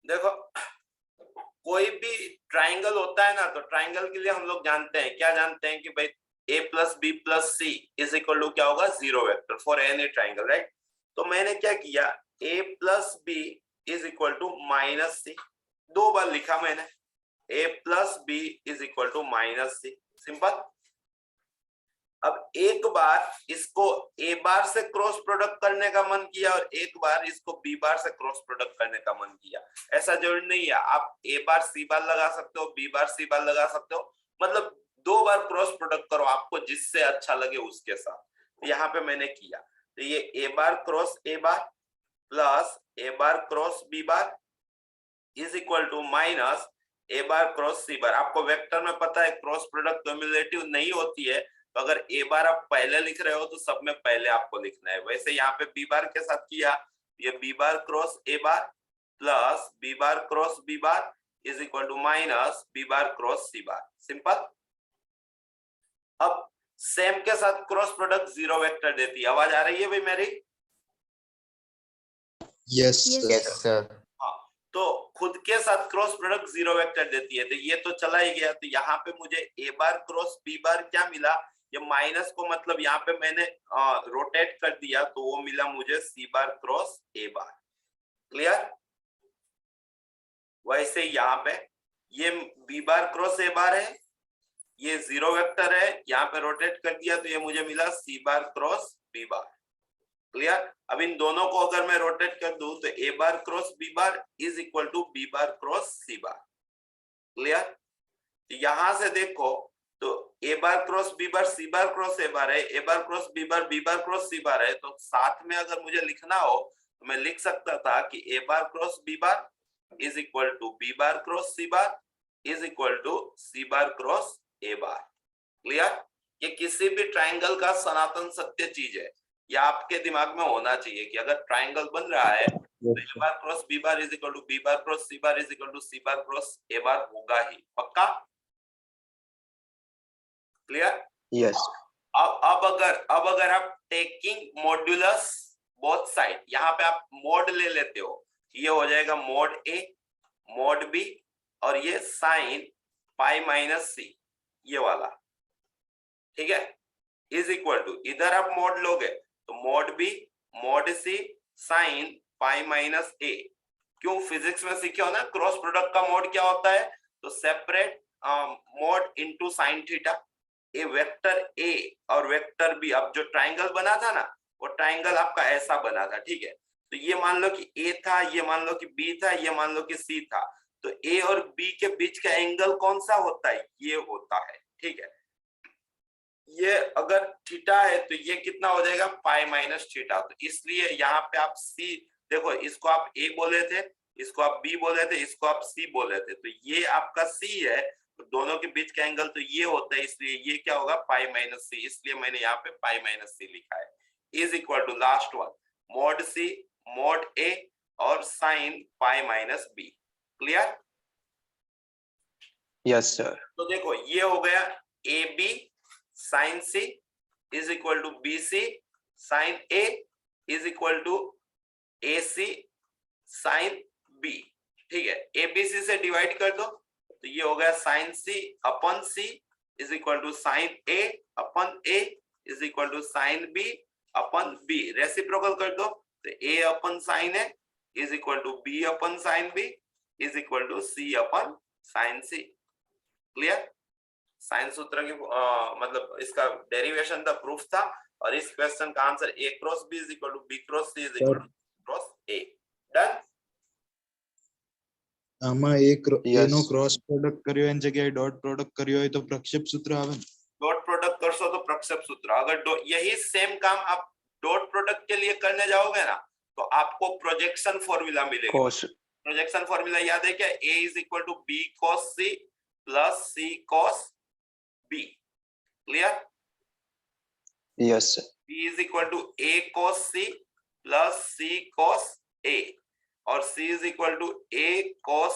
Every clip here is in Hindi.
देखो कोई भी ट्राइंगल होता है ना, तो ट्राइंगल के लिए हम लोग जानते हैं, क्या जानते हैं कि भाई a plus B plus C is equal to क्या होगा, zero vector for any triangle, right. तो मैंने क्या किया, a plus B is equal to minus C, दो बार लिखा मैंने, a plus B is equal to minus C, simple. अब एक बार इसको ए बार से क्रॉस प्रोडक्ट करने का मन किया और एक बार इसको बी बार से क्रॉस प्रोडक्ट करने का मन किया, ऐसा जरूरी नहीं है, आप ए बार सी बार लगा सकते हो, बी बार सी बार लगा सकते हो, मतलब दो बार क्रॉस प्रोडक्ट करो आपको जिससे अच्छा लगे उसके साथ। तो यहाँ पे मैंने किया, तो ये A bar cross A bar plus A bar cross B bar is equal to minus A bar cross C bar. आपको वेक्टर में पता है क्रॉस प्रोडक्ट क्युमुलेटिव नहीं होती है, तो अगर ए बार आप पहले लिख रहे हो तो सब में पहले आपको लिखना है। वैसे यहाँ पे बी बार के साथ किया, ये B bar cross A bar plus B bar cross B bar is equal to minus B bar cross C bar, simple. अब सेम के साथ क्रॉस प्रोडक्ट जीरो वेक्टर देती है। आवाज आ रही है भाई मेरी? Yes sir. हाँ, तो खुद के साथ क्रॉस प्रोडक्ट जीरो वेक्टर देती है, तो ये तो चला ही गया। तो यहाँ पे मुझे ए बार क्रॉस बी बार क्या मिला, ये माइनस को मतलब यहाँ पे मैंने रोटेट कर दिया, तो वो मिला मुझे सी bar cross A bar, clear. वैसे यहाँ पे ये B bar cross A bar है, ये जीरो वेक्टर है, यहाँ पे रोटेट कर दिया तो ये मुझे मिला सी बार क्रॉस बी बार, क्लियर। अब इन दोनों को अगर मैं रोटेट कर दूं तो A bar cross B bar is equal to B bar cross C bar, clear. तो यहां से देखो, तो A bar cross B bar C bar cross A bar है, A bar cross B bar cross C bar है, तो साथ में अगर मुझे लिखना हो तो मैं लिख सकता था कि A bar cross B bar is equal to B bar cross C bar is equal to C bar cross A bar, clear. ये किसी भी ट्राइंगल का सनातन सत्य चीज है, या आपके दिमाग में होना चाहिए कि अगर ट्राइंगल बन रहा है तो A bar cross B bar is equal to B bar cross C bar is equal to C bar cross A bar होगा ही, पक्का, क्लियर। यस। अब अगर आप टेकिंग मॉड्यूलस बोथ साइड, यहाँ पे आप मोड ले लेते हो, ये हो जाएगा मोड ए मोड बी और ये साइन पाई माइनस सी, ये वाला, ठीक है, इज इक्वल टू, इधर आप मोड लोगे तो मोड बी मोड सी साइन पाई माइनस ए। क्यों, फिजिक्स में सीखे हो ना क्रॉस प्रोडक्ट का मोड क्या होता है, तो separate mode into sine theta. A vector A और वेक्टर बी, अब जो ट्राइंगल बना था ना वो ट्राइंगल आपका ऐसा बना था, ठीक है। तो ये मान लो कि ए था, ये मान लो कि बी था, ये मान लो कि सी था, तो ए और बी के बीच का एंगल कौन सा होता है, ये होता है, ठीक है। ये अगर थीटा है तो ये कितना हो जाएगा, पाई माइनस थीटा। तो इसलिए यहाँ पे आप सी, देखो इसको आप ए बोले थे, इसको आप बी बोले थे, इसको आप सी बोले थे, तो ये आपका सी है, तो दोनों के बीच का एंगल तो ये होता है, इसलिए ये क्या होगा, पाई माइनस सी, इसलिए मैंने यहाँ पे पाई माइनस सी लिखा है, is equal to last one mod C mod A और sine pi minus B, clear. Yes sir. तो देखो ये हो गया A B sine C is equal to B C sine A is equal to A C sine B, ठीक है। ए बी सी से डिवाइड कर दो तो ये हो गया sine C upon C is equal to sine A upon A is equal to sine B upon B. Reciprocal कर दो तो A upon sine A is equal to B upon sine B is equal to C upon sine C, clear. Sine सूत्र की मतलब इसका डेरिवेशन था, प्रूफ था, और इस क्वेश्चन का answer A cross B is equal to B cross C is equal to cross A. Done. આમાં એનો ક્રોસ પ્રોડક્ટ કર્યો એની જગ્યાએ ડોટ પ્રોડક્ટ કર્યો હોય તો પ્રક્ષેપ સૂત્ર આવે ને? डॉट प्रोडक्ट करशो तो प्रक्षेप सूत्र। अगर यही सेम काम आप डॉट प्रोडक्ट के लिए करने जाओगे ना तो आपको प्रोजेक्शन फॉर्मूला मिलेगा। प्रोजेक्शन फॉर्मूला याद है क्या, a is equal to B cos C plus C cos B, clear. Yes sir. b is equal to a cos c plus c cos a और c is equal to a cos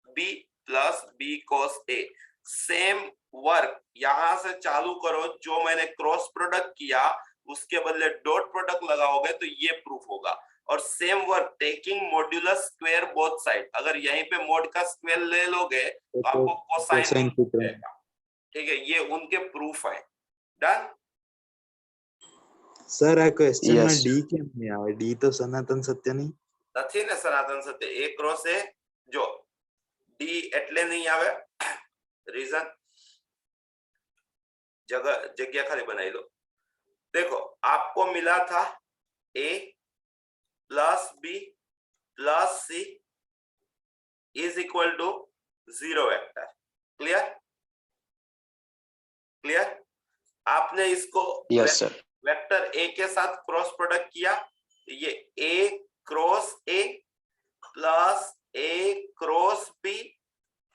b plus b cos a। Same work यहां से चालू करो, जो मैंने क्रॉस प्रोडक्ट किया उसके बदले डॉट प्रोडक्ट लगाओगे तो ये प्रूफ होगा। और same work taking modulus square both side, अगर यहीं पे मोड का स्क्वायर ले लोगे तो आपको कोसाइन कोसाइन सूत्र मिलेगा। ठीक है, ये उनके प्रूफ है। डन। સર આ ક્વેશ્ચન માં Yes. ડી કેમ નહીં આવે? ડી તો સનાતન સત્ય નહીં. નથી ને સનાતન સત્ય, એ ક્રોસ એ જો ડી એટલે નહીં આવે, રીઝન जगह खाली बनाई लो। देखो आपको मिला था a plus b plus c is equal to 0 vector. Clear clear. आपने इसको Yes, sir. वेक्टर a के साथ क्रॉस प्रोडक्ट किया, ये a cross a plus a cross b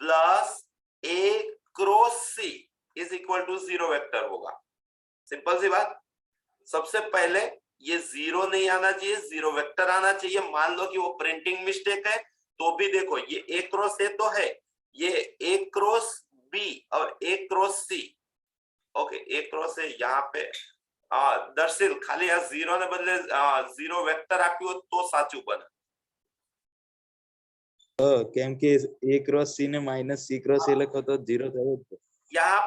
plus a cross c is equal to 0 vector होगा। सिंपल सी बात। सबसे पहले ये 0 नहीं आना चाहिए, 0 वेक्टर आना चाहिए। मान लो कि वो प्रिंटिंग मिस्टेक है तो भी देखो ये a क्रॉस a तो है, ये a क्रॉस b और a cross c। Okay, a cross a यहाँ पे दर्शिल खाली आ 0 ने बदले 0 वेक्टर आप्યું तो साचું बने। કેમ કે a ક્રોસ c ને માઈનસ c ક્રોસ a લખો તો 0 થયો જ. यहाँ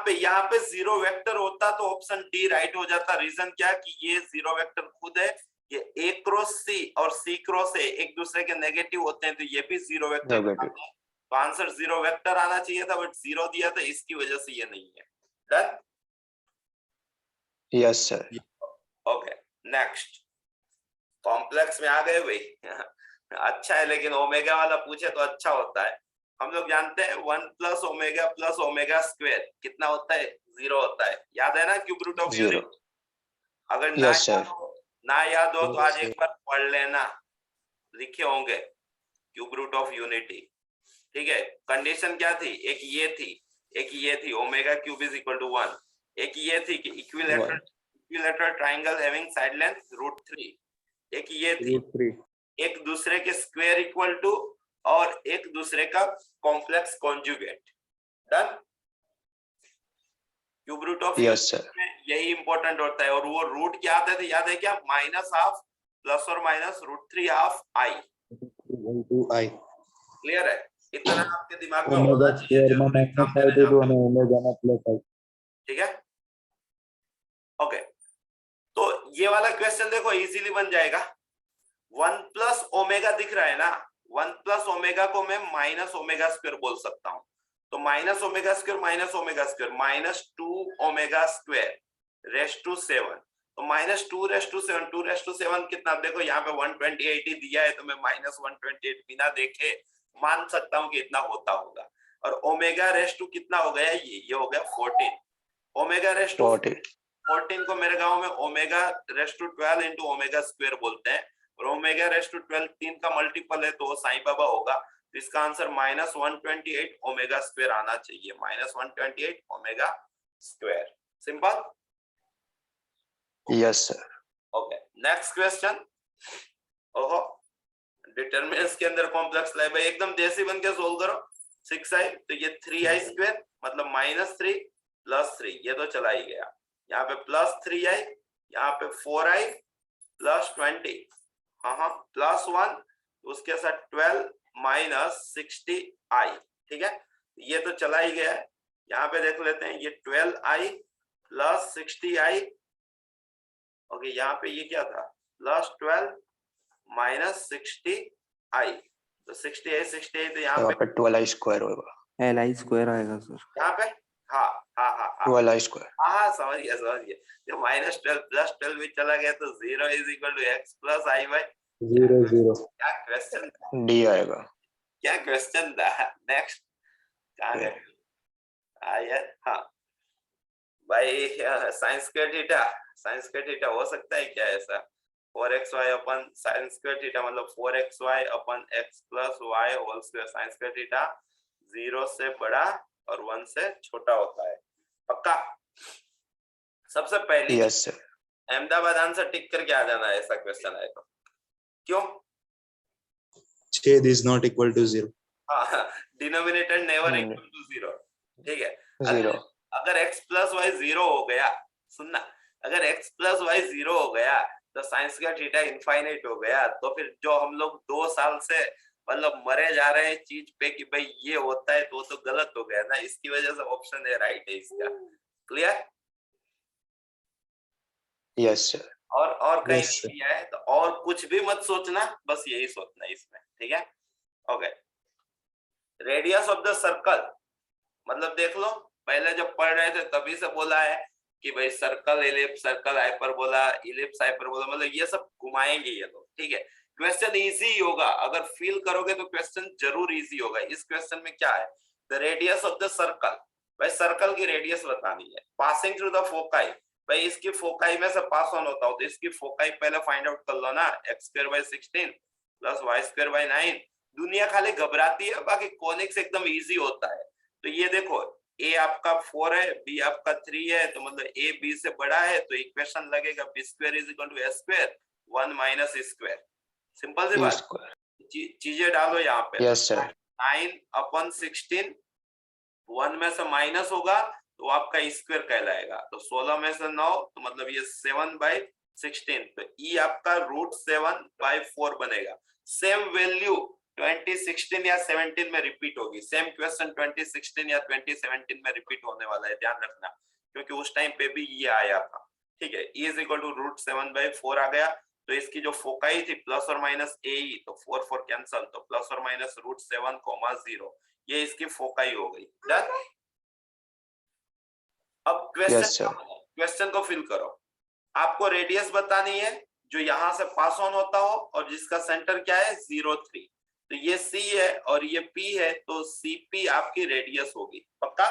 पे 0 वेक्टर होता तो ऑप्शन डी राइट हो जाता। रीजन क्या कि ये 0 वेक्टर खुद है, ये a क्रॉस c और c क्रॉस a एक दूसरे के नेगेटिव होते हैं तो ये भी 0 वेक्टर Negative. होता है। तो आंसर 0 वेक्टर आना चाहिए था, बट 0 दिया था, इसकी वजह से ये नहीं है। Done. Yes, sir. Okay, next. Complex में आ गए भाई। अच्छा है, लेकिन ओमेगा वाला पूछे तो अच्छा होता है। हम लोग जानते हैं 1 प्लस ओमेगा स्क्वायर कितना होता है? 0 होता है। याद है ना क्यूब रूट ऑफ 0. यूनिटी? अगर Yes, sir. ना याद हो तो आज Yes, एक बार पढ़ लेना, लिखे होंगे क्यूब रूट ऑफ यूनिटी। ठीक है, कंडीशन क्या थी? एक ये थी omega cube is equal to 1। एक ये थी कि equilateral triangle having side length √3। एक ये थी √3. एक दूसरे के स्क्वायर इक्वल टू और एक दूसरे का complex conjugate. Done. Cube root of Yes, sir. यही इंपॉर्टेंट होता है। और वो रूट क्या आते थे याद है क्या? -½ प्लस और माइनस √3½ i। √2i. क्लियर है? इतना आपके दिमाग में ओमेगा होना चाहिए स्क्वायर में जरूर एग्जाम -i देने तो जाते અને हो। ઓમેગા માં +i. ठीक है, ओके। तो ये वाला क्वेश्चन देखो इजीली बन जाएगा। 1 प्लस ओमेगा दिख रहा है ना, 1 प्लस ओमेगा को मैं माइनस ओमेगा स्क्वायर बोल सकता हूँ। तो minus omega square -2 omega square raised to 7। तो -2 कितना? देखो यहाँ पे 128 ही दिया है तो मैं -128 बिना देखे मान सकता हूँ कि इतना होता होगा। और ओमेगा रेस्ट टू कितना हो गया? ये हो गया 14। ओमेगा रेस्ट टू 14 को मेरे गांव में omega raised to 12 into omega square बोलते हैं। और ओमेगा रेस्ट टू 12 3 का मल्टीपल है तो वो साईं बाबा होगा। तो इसका आंसर -128 ओमेगा स्क्वायर आना चाहिए। -128 omega square. Simple. Yes, sir. Okay, next question. ओहो, डिटरमिनेंट्स के अंदर कॉम्प्लेक्स लाए भाई, एकदम देसी बन के सोल्व करो। 6i तो ये 3i स्क्वायर मतलब -3 + 3, ये तो चला ही गया। यहाँ पे +3i, यहाँ पे 4i + 20, हाँ +1, उसके साथ 12 - 60i। ठीक है, ये तो चला ही गया। यहाँ पे देख लेते हैं, ये 12i + 60i। ओके, यहाँ पे ये क्या था? +12 - 60i। तो 60 तो यहाँ पे 12i स्क्वायर होगा. li स्क्वायर आएगा सर। यहाँ पे हाँ 12i स्क्वायर. हाँ समझ गया। जो -12 + 12 भी चला गया तो 0 = x + i y। 0 0. क्या क्वेश्चन, D आएगा. क्या क्वेश्चन था? नेक्स्ट कहाँ गए? यार हाँ भाई, साइन स्क्वायर थीटा हो सकता है क्या ऐसा? 4xy अपन साइन स्क्वायर थीटा मतलब 4xy अपन x + y whole square. Sine square theta 0 से बड़ा और 1 से छोटा होता है। पक्का? सबसे पहले Yes, sir. Ahmedabad answer tick करके आ जाना है ऐसा क्वेश्चन आए तो। क्यों? छेद is not equal to 0. हाँ, डिनोमिनेटर नेवर इक्वल टू 0। ठीक है, 0. अगर x + y 0 हो गया, सुनना, अगर x + y 0 हो गया तो साइंस का थीटा इनफाइनाइट हो गया। तो फिर जो हम लोग 2 साल से मतलब मरे जा रहे हैं चीज पे कि भाई ये होता है, तो वो तो गलत हो गया ना, इसकी वजह से ऑप्शन ए राइट है इसका। क्लियर? Yes sir. और कहीं Yes, sir. किया है तो और कुछ भी मत सोचना, बस यही सोचना है इसमें, ठीक है? Okay, radius of the circle, मतलब देख लो पहले जब पढ़ रहे थे तभी से बोला है कि भाई circle, ellipse, circle, hyperbola, ellipse, hyperbola, मतलब ये सब घुमाएंगे ये लोग, ठीक है? क्वेश्चन इजी होगा, अगर फील करोगे तो क्वेश्चन जरूर इजी होगा। इस क्वेश्चन में क्या है, the radius of the circle, भाई सर्कल की रेडियस बतानी है। पासिंग थ्रू द फोकाई, भाई इसकी फोकाई में से पास ऑन होता हो तो इसकी फोकाई पहले फाइंड आउट कर लो ना, x²/16 प्लस y²/9। दुनिया खाली घबराती है, बाकी कॉनिक्स एकदम इजी होता है। तो ये देखो, a आपका 4 है, b आपका 3 है, तो मतलब a b से बड़ा है, तो इक्वेशन लगेगा b² = a², 1 - a²। सिंपल सी बात, चीजें डालो यहाँ पे। Yes sir. 9/16, 1 में से माइनस होगा तो आपका स्क्वायर कहलाएगा, तो 16 में से 9, तो मतलब ये 7/16, तो e आपका √7/4 बनेगा। सेम वैल्यू 2016 या 17 में रिपीट होगी, सेम क्वेश्चन 2016 या 2017 में रिपीट होने वाला है, ध्यान रखना, क्योंकि उस टाइम पे भी ये आया था, ठीक है? e = √7/4 आ गया, तो इसकी जो फोकाई थी प्लस और माइनस ए, तो 4 कैंसल, तो प्लस और माइनस √7, 0, ये इसकी फोकाई हो गई। डन? अब क्वेश्चन को फिल करो। आपको रेडियस बतानी है जो यहां से पास ऑन होता हो और जिसका सेंटर क्या है 0, 3, तो ये C है और ये P है, तो CP आपकी रेडियस होगी, पक्का?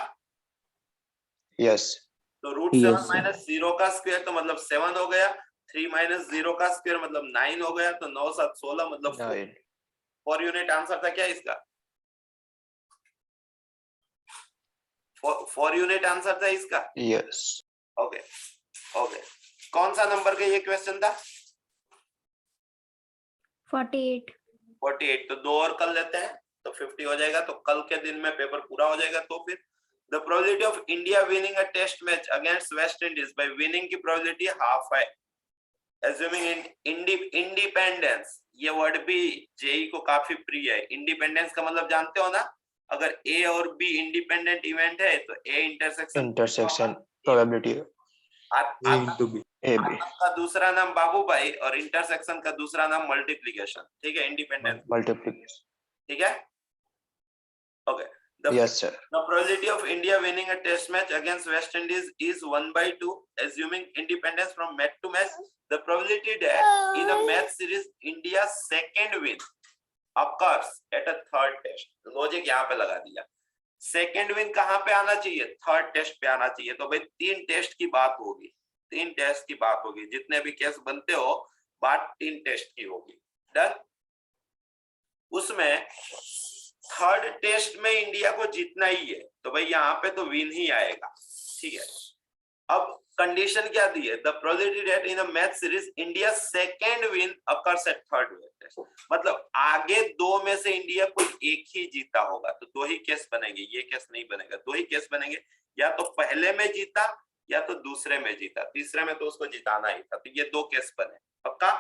यस। तो √7 Yes, sir. - 0 का स्क्वायर तो मतलब 7 हो गया, 3 - 0 का स्क्वायर मतलब 9 हो गया, तो 9 × 7 = 16 मतलब 4 यूनिट आंसर था क्या इसका? 4 यूनिट आंसर था इसका। यस। ओके ओके, कौन सा नंबर का ये क्वेश्चन था? 48। 48, तो 2 और कर लेते हैं तो 50 हो जाएगा, तो कल के दिन में पेपर पूरा हो जाएगा। तो फिर the probability of India winning a test match against West Indies by winning की प्रोबेबिलिटी हाफ है, एज्यूमिंग इंडिपेंडेंस। ये वर्ड भी जेई को काफी प्रिय है। इंडिपेंडेंस का मतलब जानते हो ना, अगर ए और बी इंडिपेंडेंट इवेंट है तो ए इंटरसेक्शन प्रोबेबिलिटी का दूसरा नाम बाबू भाई और इंटरसेक्शन का दूसरा नाम मल्टीप्लिकेशन, ठीक है? इंडिपेंडेंस, मल्टीप्लिकेशन, ठीक है? Okay, yes sir. the probability of India winning a test match against West Indies is 1/2, assuming independence from match to match. The probability that in a match series India's second win occurs at a third test. Logic यहाँ पे लगा दिया। सेकेंड विन कहाँ पे आना चाहिए? थर्ड टेस्ट पे आना चाहिए। तो भाई 3 टेस्ट की बात होगी, 3 टेस्ट की बात होगी, जितने भी केस बनते हो बात 3 टेस्ट की होगी। डन? उसमें थर्ड टेस्ट में इंडिया को जीतना ही है, तो भाई यहाँ पे तो विन ही आएगा, ठीक है? अब कंडीशन क्या दी है? The probability that in a match series India second win occurs at third test, मतलब आगे 2 में से इंडिया कोई एक ही जीता होगा, तो 2 ही केस बनेंगे, ये केस नहीं बनेगा। 2 ही केस बनेंगे, या तो पहले में जीता या तो दूसरे में जीता, तीसरे में तो उसको जिताना ही था, तो ये 2 केस बने, पक्का?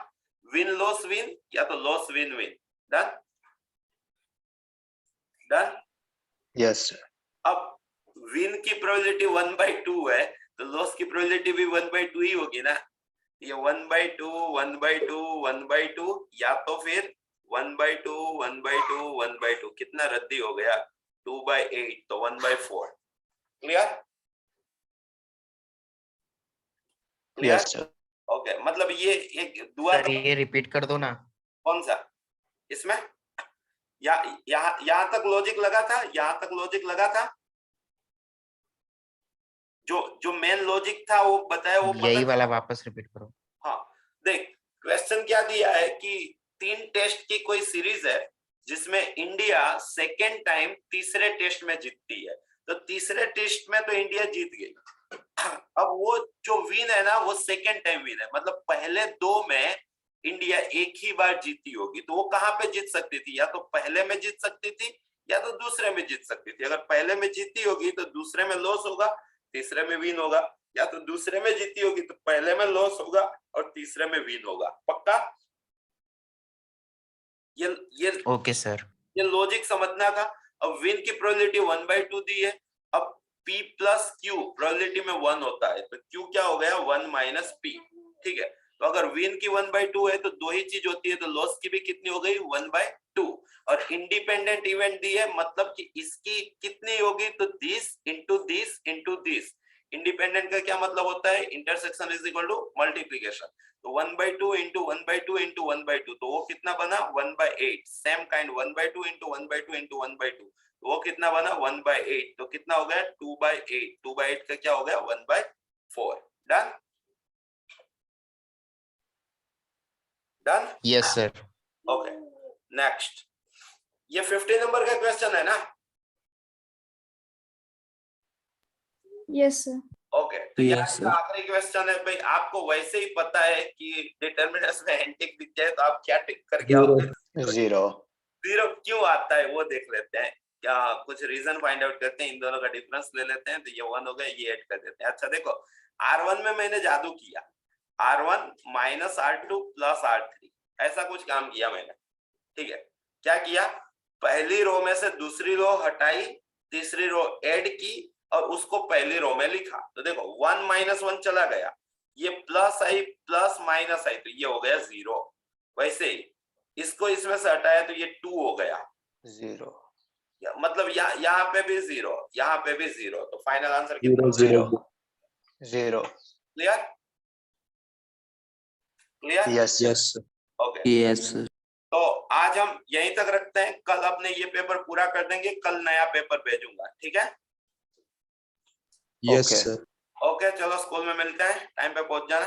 विन लॉस विन या तो loss win win. Done? Done? Yes sir. अब विन की प्रोबेबिलिटी 1/2 है, तो लॉस की प्रोबेबिलिटी भी 1/2 ही होगी ना। ये 1/2 1/2 1/2 या तो फिर 1/2 1/2 1/2, कितना रद्दी हो गया? 2/8, तो 1/4। क्लियर? Yes sir. ओके, मतलब ये एक दुआ सर ये रिपीट कर दो ना। कौन सा? इसमें यहाँ तक लॉजिक लगा था, यहाँ तक लॉजिक लगा था, जो मेन लॉजिक था वो बताया, वो यही वाला वापस रिपीट करो। हाँ, देख क्वेश्चन क्या दिया है कि 3 टेस्ट की कोई सीरीज है जिसमें इंडिया सेकेंड टाइम तीसरे टेस्ट में जीतती है, तो तीसरे टेस्ट में तो इंडिया जीत गई। अब वो जो विन है ना, वो सेकेंड टाइम विन है, मतलब पहले 2 में इंडिया एक ही बार जीती होगी, तो वो कहाँ पे जीत सकती थी? या तो पहले में जीत सकती थी या तो दूसरे में जीत सकती थी। अगर पहले में जीती होगी तो दूसरे में लॉस होगा, तीसरे में विन होगा। या तो दूसरे में जीती होगी तो पहले में लॉस होगा और तीसरे में विन होगा, पक्का? ये ओके सर। ये लॉजिक समझना था। अब विन की प्रोबेबिलिटी 1/2 दी है। अब P प्लस Q प्रोबेबिलिटी में 1 होता है तो Q क्या हो गया 1 माइनस P, ठीक है। तो अगर विन की 1/2 है तो दो ही चीज होती है, तो लॉस की भी कितनी हो गई 1/2। और इंडिपेंडेंट इवेंट दी है मतलब कि इसकी कितनी होगी तो this into this into this. Independent का क्या मतलब होता है, intersection is equal to multiplication. तो 1/2 इंटू 1/2 इंटू 1/2 तो वो कितना बना 1/8। सेम काइंड 1/2 इंटू 1/2 इंटू 1/2 तो वो कितना बना 1/8। तो कितना हो गया 2/8। 2/8 का क्या हो गया 1/4। Done done. Yes sir. Okay next, ये 15 नंबर का क्वेश्चन है ना? Yes sir. ओके तो Yes, यार sir. इसका आखिरी क्वेश्चन है भाई, आपको वैसे ही पता है कि डिटरमिनेंट्स में एंटिक दिख जाए तो आप क्या टिक करके आओगे? 0 जीरो क्यों आता है वो देख लेते हैं, क्या कुछ रीजन फाइंड आउट करते हैं, इन दोनों का डिफरेंस ले लेते हैं। तो ये 1 हो गया, ये ऐड कर देते हैं। अच्छा देखो R1 में मैंने जादू किया, R1 minus R2 plus R3 ऐसा कुछ काम किया मैंने, ठीक है। क्या किया, पहली रो में से दूसरी रो हटाई, तीसरी रो ऐड की और उसको पहली रो में लिखा। तो देखो 1 माइनस 1 चला गया, ये प्लस आई प्लस माइनस आई तो ये हो गया 0। वैसे ही इसको इसमें से हटाया तो ये 2 हो गया 0 मतलब यहाँ पे भी 0, यहाँ पे भी 0। तो फाइनल आंसर कितना? 0 0 clear clear? Yes yes sir. Okay Yes, sir. तो आज हम यहीं तक रखते हैं, कल अपने ये पेपर पूरा कर देंगे, कल नया पेपर भेजूंगा, ठीक है? Yes Okay. सर। ओके चलो स्कूल में मिलते हैं, टाइम पे पहुंच जाना।